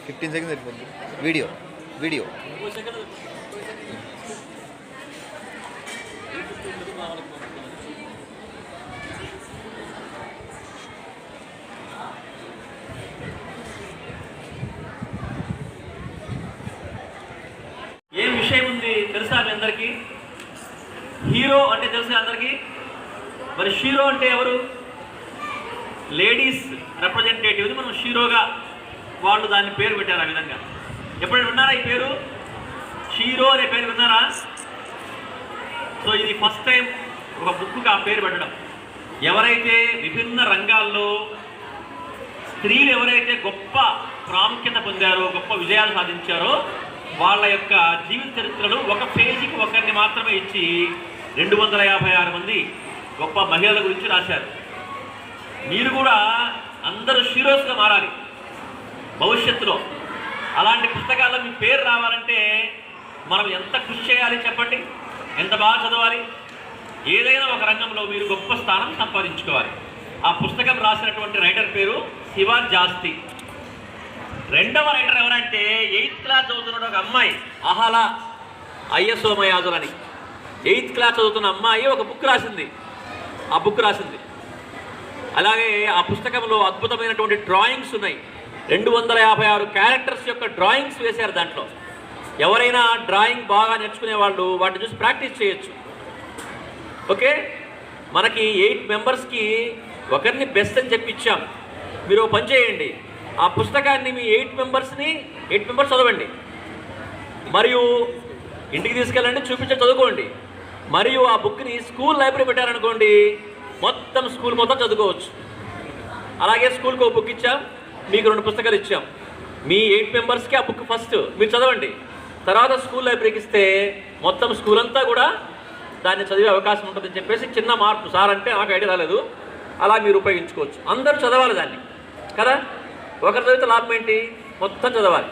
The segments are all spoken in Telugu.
15 seconds సరిపోతుంది. వీడియో ఏం విషయం ఉంది తెలుసా మీ అందరికీ? హీరో అంటే తెలుసా అందరికీ? మరి షీరో అంటే ఎవరు? లేడీస్ రిప్రజెంటేటివ్ని మనం షీరోగా వాళ్ళు దాన్ని పేరు పెట్టారు. ఆ విధంగా ఎప్పుడైనా విన్నారా ఈ పేరు? షీరో అనే పేరు విన్నారా? సో ఇది ఫస్ట్ టైం ఒక బుక్కి ఆ పేరు పెట్టడం. ఎవరైతే విభిన్న రంగాల్లో స్త్రీలు ఎవరైతే గొప్ప ప్రాముఖ్యత పొందారో, గొప్ప విజయాలు సాధించారో వాళ్ళ యొక్క జీవిత చరిత్రలు ఒక పేజీకి ఒకరిని మాత్రమే ఇచ్చి 256 మంది గొప్ప మహిళల గురించి రాశారు. మీరు కూడా అందరూ హీరోస్గా మారాలి భవిష్యత్తులో. అలాంటి పుస్తకాల్లో మీ పేరు రావాలంటే మనం ఎంత కృషి చేయాలి చెప్పండి? ఎంత బాగా చదవాలి? ఏదైనా ఒక రంగంలో మీరు గొప్ప స్థానం సంపాదించుకోవాలి. ఆ పుస్తకం రాసినటువంటి రైటర్ పేరు శివ జాస్తి. రెండవ రైటర్ ఎవరంటే 8th క్లాస్ చదువుతున్న ఒక అమ్మాయి, అహలా అయ్యసోమయాజులు అని 8th క్లాస్ చదువుతున్న అమ్మాయి ఒక బుక్ రాసింది. ఆ బుక్ రాసింది. అలాగే ఆ పుస్తకంలో అద్భుతమైనటువంటి డ్రాయింగ్స్ ఉన్నాయి. 256 క్యారెక్టర్స్ యొక్క డ్రాయింగ్స్ వేశారు దాంట్లో. ఎవరైనా డ్రాయింగ్ బాగా నేర్చుకునే వాళ్ళు వాటిని చూసి ప్రాక్టీస్ చేయొచ్చు. ఓకే, మనకి 8 మెంబర్స్కి ఒకరిని బెస్ట్ అని చెప్పి ఇచ్చాం. మీరు పని చేయండి, ఆ పుస్తకాన్ని మీ 8 మెంబర్స్ చదవండి, మరియు ఇంటికి తీసుకెళ్ళండి, చూపించి చదువుకోండి. మరియు ఆ బుక్ని స్కూల్ లైబ్రరీ పెట్టారనుకోండి, స్కూల్ మొత్తం చదువుకోవచ్చు. అలాగే స్కూల్కి ఒక బుక్ ఇచ్చాం, మీకు 2 పుస్తకాలు ఇచ్చాం. మీ 8 మెంబర్స్కి ఆ బుక్ ఫస్ట్ మీరు చదవండి, తర్వాత స్కూల్ లైబ్రరీకి ఇస్తే మొత్తం స్కూల్ అంతా కూడా దాన్ని చదివే అవకాశం ఉంటుందని చెప్పేసి చిన్న మార్పు. సార్ అంటే నాకు ఐడియా రాలేదు, అలా మీరు ఉపయోగించుకోవచ్చు. అందరూ చదవాలి దాన్ని కదా. ఒకరు చదివితే లాభం ఏంటి? మొత్తం చదవాలి.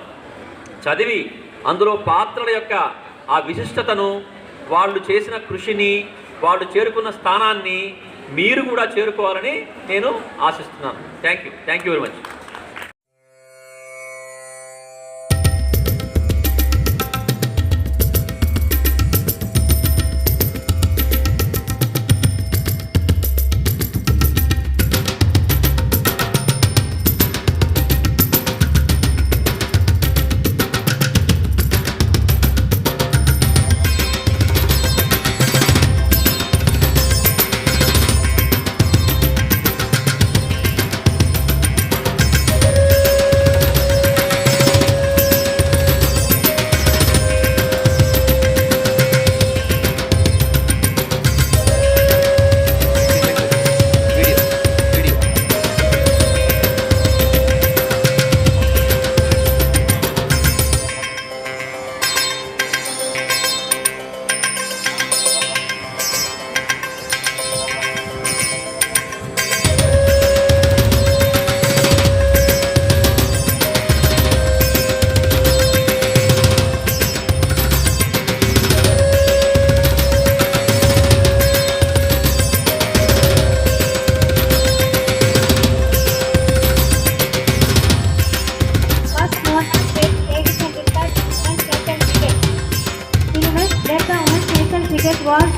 చదివి అందులో పాత్రల యొక్క ఆ విశిష్టతను, వాళ్ళు చేసిన కృషిని, వాళ్ళు చేరుకున్న స్థానాన్ని మీరు కూడా చేరుకోవాలని నేను ఆశిస్తున్నాను. Thank you very much. Cricket was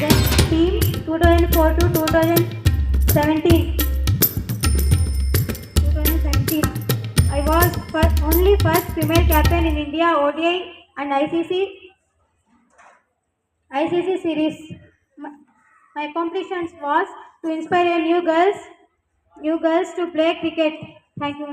the team 2004 to 2017. I was only first female captain in India ODI and ICC series. My accomplishments was to inspire new girls to play cricket. Thank you.